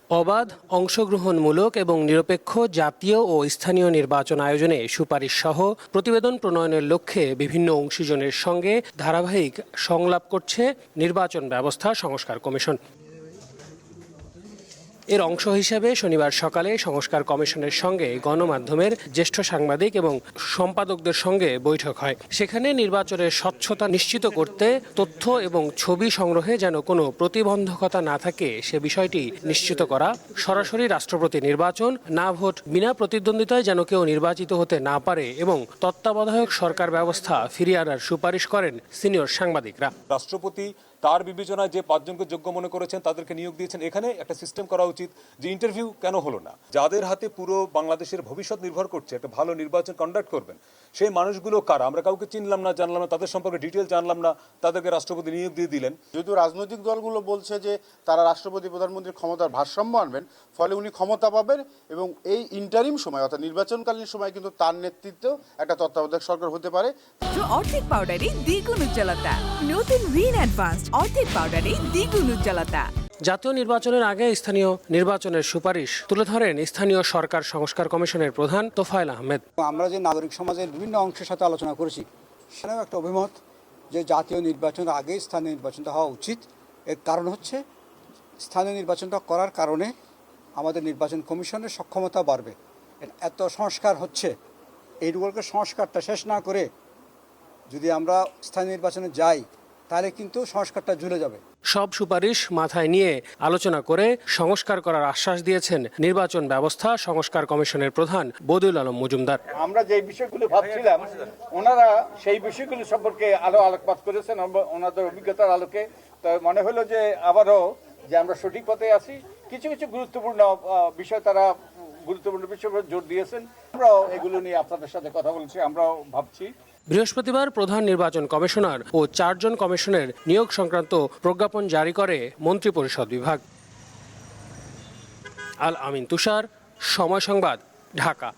অবাধ, অংশগ্রহণমূলক এবং নিরপেক্ষ জাতীয় ও স্থানীয় নির্বাচন আয়োজনে সুপারিশ সহ প্রতিবেদন প্রণয়নের লক্ষ্যে বিভিন্ন অংশীজনের সঙ্গে ধারাবাহিক সংলাপ করছে নির্বাচন ব্যবস্থা সংস্কার কমিশন। এর অংশ হিসেবে শনিবার সকালে সংস্কার কমিশনের সঙ্গে গণমাধ্যমের জ্যেষ্ঠ সাংবাদিক এবং সম্পাদকদের সঙ্গে বৈঠক হয়। সেখানে নির্বাচনের স্বচ্ছতা নিশ্চিত করতে তথ্য এবং ছবি সংগ্রহে যেন কোনো প্রতিবন্ধকতা না থাকে সে বিষয়টি নিশ্চিত করা, সরাসরি রাষ্ট্রপতি নির্বাচন, না ভোট, বিনা প্রতিদ্বন্দ্বিতায় যেন কেউ নির্বাচিত হতে না পারে এবং তত্ত্বাবধায়ক সরকার ব্যবস্থা ফিরিয়ে আনার সুপারিশ করেন সিনিয়র সাংবাদিকরা। রাষ্ট্রপতি তার বিবেচনায় যে 5 জনকে যোগ্য মনে করেছেন তাদেরকে নিয়োগ দিয়েছেন। এখানে একটা সিস্টেম করা উচিত যে ইন্টারভিউ কেন হলো না, যাদের হাতে পুরো বাংলাদেশের ভবিষ্যৎ নির্ভর করছে একটা ভালো নির্বাচন কন্ডাক্ট করবেন সেই মানুষগুলো কারা, আমরা কাউকে চিনলাম না, জানলাম না, তাদের সম্পর্কে ডিটেল জানলাম না, তাদেরকে রাষ্ট্রপতি নিয়োগ দিয়ে দিলেন। যেহেতু রাজনৈতিক দলগুলো বলছে যে তারা রাষ্ট্রপতি প্রধানমন্ত্রীর ক্ষমতার ভারসাম্য আনবেন, ফলে উনি ক্ষমতা পাবেন এবং এই ইন্টারিম সময় অর্থাৎ নির্বাচনকালীন সময় কিন্তু তার নেতৃত্বে একটা তত্ত্বাবধায়ক সরকার হতে পারে। অর্ধেক পাউডারে দ্বিগুণ উজ্জ্বলতা, নতুন রিন অ্যাডভান্সড অর্ধেক পাউডারে দ্বিগুণ উজ্জ্বলতা। জাতীয় নির্বাচনের আগে স্থানীয় নির্বাচনের সুপারিশ তুলে ধরেন স্থানীয় সরকার সংস্কার কমিশনের প্রধান তোফায়েল আহমেদ। আমরা যে নাগরিক সমাজের বিভিন্ন অংশের সাথে আলোচনা করেছি সেখানেও একটা অভিমত যে জাতীয় নির্বাচনের আগে স্থানীয় নির্বাচনটা হওয়া উচিত। এর কারণ হচ্ছে স্থানীয় নির্বাচনটা করার কারণে আমাদের নির্বাচন কমিশনের সক্ষমতা বাড়বে। এত সংস্কার হচ্ছে, এইগুলোকে সংস্কারটা শেষ না করে যদি আমরা স্থানীয় নির্বাচনে যাই তাহলে কিন্তু সংস্কারটা ঝুলে যাবে। সব সুপারিশ মাথায় নিয়ে আলোচনা করে সংস্কার করার আশ্বাস দিয়েছেন নির্বাচন ব্যবস্থা সংস্কার কমিশনের প্রধান বদিউল আলম মজুমদার। আমরা যে বিষয়গুলো ভাবছিলাম ওনারা সেই বিষয়গুলো সম্পর্কে আলোকপাত করেছেন ওনাদের অভিজ্ঞতার আলোকে। তো মনে হলো যে আবারও যে আমরা সঠিক পথে আছি। কিছু কিছু গুরুত্বপূর্ণ বিষয় তারা গুরুত্বপূর্ণ বিষয় জোর দিয়েছেন। আমরাও এগুলো নিয়ে আপনাদের সাথে কথা বলছি, আমরাও ভাবছি। বৃহস্পতিবার প্রধান নির্বাচন কমিশনার ও 4 জন কমিশনের নিয়োগ সংক্রান্ত প্রজ্ঞাপন জারি করে মন্ত্রিপরিষদ বিভাগ। আল আমিন তুষার, সময় সংবাদ, ঢাকা।